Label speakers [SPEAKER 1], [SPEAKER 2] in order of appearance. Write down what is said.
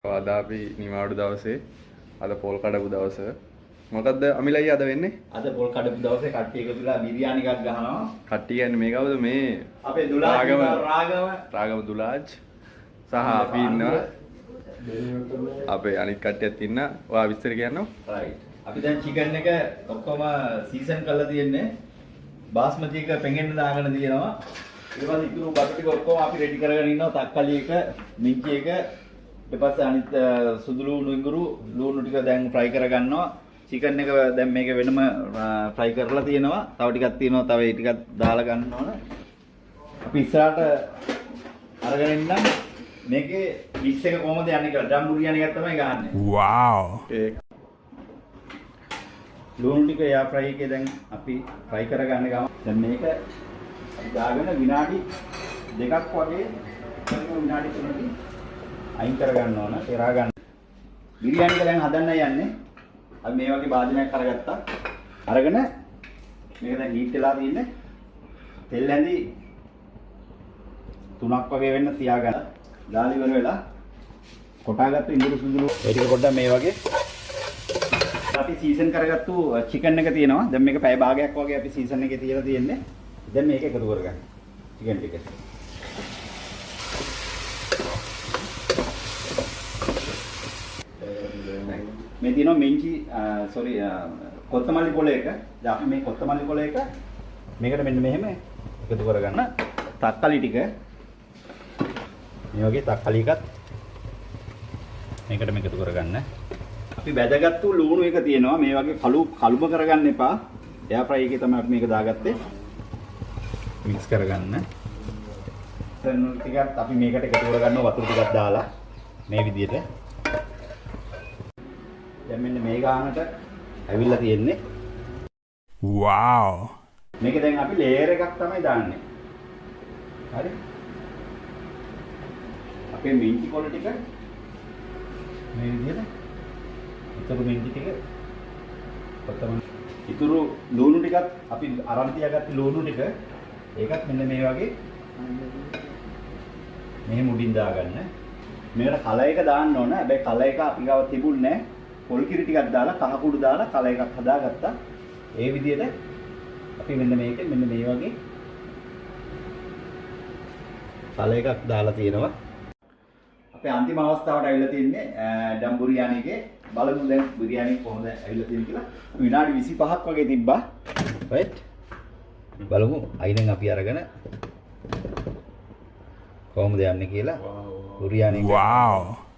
[SPEAKER 1] අද අපි නිවාඩු දවසේ අද පොල් කඩපු දවස. මොකද්ද අමිලයි අද වෙන්නේ? අද පොල් කඩපු දවසේ කට්ටිය එකතුලා බිරියානි එකක් ගහනවා. කට්ටිය කියන්නේ මේ කවුද මේ? අපේ දුලාජ් රාගම දුලාජ් සහ අපි ඉන්නවා. අපේ අනිත් කට්ටියත් ඉන්න. ඔයා විස්තර කියන්නකො. රයිට්. අපි දැන් චිකන් එක ඔක්කොම සීසන් කරලා තියෙන්නේ. බාස්මති එක පෙඟෙන්න දාගෙන තියෙනවා. ඊට පස්සේ ඉතුරු බටු ටික ඔක්කොම අපි රෙඩි කරගෙන ඉන්නවා. තක්කලි එක, මිංචි එක ඊට පස්සේ අනිත් සුදු ලුණු ඉඟුරු ලුණු ටික දැන් ෆ්‍රයි කරගන්නවා. චිකන් එක දැන් මේක වෙනම ෆ්‍රයි කරලා තියෙනවා. තව ටිකක් තියෙනවා. තව ඒ ටිකක් දාලා ගන්න ඕන. අපි ඉස්සරහට අරගෙන ඉන්නම් මේකේ මික්ස් එක කොහොමද යන්නේ කියලා. ඩම් බුරියානි එකක් තමයි ගහන්නේ. වව්. ලුණු ටික එයා ෆ්‍රයි එකේ දැන් අපි ෆ්‍රයි කරගන්න ගමන් දැන් මේක අපි දාගෙන විනාඩි 2ක් වගේ විනාඩි 3කින් අයින් කරගන්න ඕන, පෙරා ගන්න. බිරියානි එක දැන් හදන්න යන්නේ. අපි මේ වගේ භාජනයක් අරගත්තා. අරගෙන මේක දැන් හීට් වෙලා තියෙන්නේ. තෙල් ඇඳි 3ක් වගේ වෙන්න තියාගන්න. දාලා ඉවර වෙලා කොටාගත්තු ඉඳුරු සුදුරු ඒ ටික පොඩ්ඩක් මේ වගේ අපි සීසන් කරගත්තු චිකන් එක තියෙනවා. දැන් මේක පැය භාගයක් වගේ අපි සීසන් එකේ තියලා තියෙන්නේ. දැන් මේක එකතු කරගන්න. චිකන් ටික. මේ තියෙනවා මෙන්චි කොත්තමල්ලි පොළ එක. දැන් අපි මේ කොත්තමල්ලි පොළ එක මේකට මෙන්න මෙහෙම එකතු කරගන්න. තක්කලි ටික මේ වගේ තක්කලි එකත් මේකට එකතු කරගන්න. අපි වැදගත්තු ලුණු එක තියෙනවා. මේ වගේ කළුම කරගන්න එපා. එයා ෆ්‍රයි එකේ තමයි අපි මේක දාගත්තේ. මික්ස් කරගන්න. දැන් ටිකක් අපි මේකට එකතු කරගන්නවා වතුර ටිකක් දාලා මේ විදිහට. දැන් මෙන්න මේ ගානට ඇවිල්ලා තියෙන්නේ. වව්. මේක දැන් අපි ලේයර් එකක් තමයි දාන්නේ. හරි? අපේ මින්චි කොළ ටික මේ විදිහට. ඉතුරු මින්චි ටික කොත්තම ඉතුරු ලුණු ටිකත් අපි අරන් තියාගත්ත ලුණු ටික ඒකත් මෙන්න මේ වගේ මේ මුඩින් දාගන්න. මේකට කල එක දාන්න ඕන. හැබැයි කල එක අපි ගාව තිබුණේ නැහැ. පොල් කිරි ටිකක් දාලා කහ කුඩු දාලා කල එකක් හදාගත්තා. ඒ විදිහට අපි මෙන්න මේකෙන් මෙන්න මේ වගේ කල එකක් දාලා තියෙනවා. අපේ අන්තිම අවස්ථාවට ඇවිල්ලා තින්නේ ඩම් බුරියානි එකේ. බලමු දැන් බුරියානි කොහොමද ඇවිල්ලා තියෙන්නේ කියලා. විනාඩි 25ක් වගේ තිබ්බා. රයිට්. බලමු අයිනෙන් අපි අරගෙන කොහොමද යන්නේ කියලා. බුරියානි එක. වව්.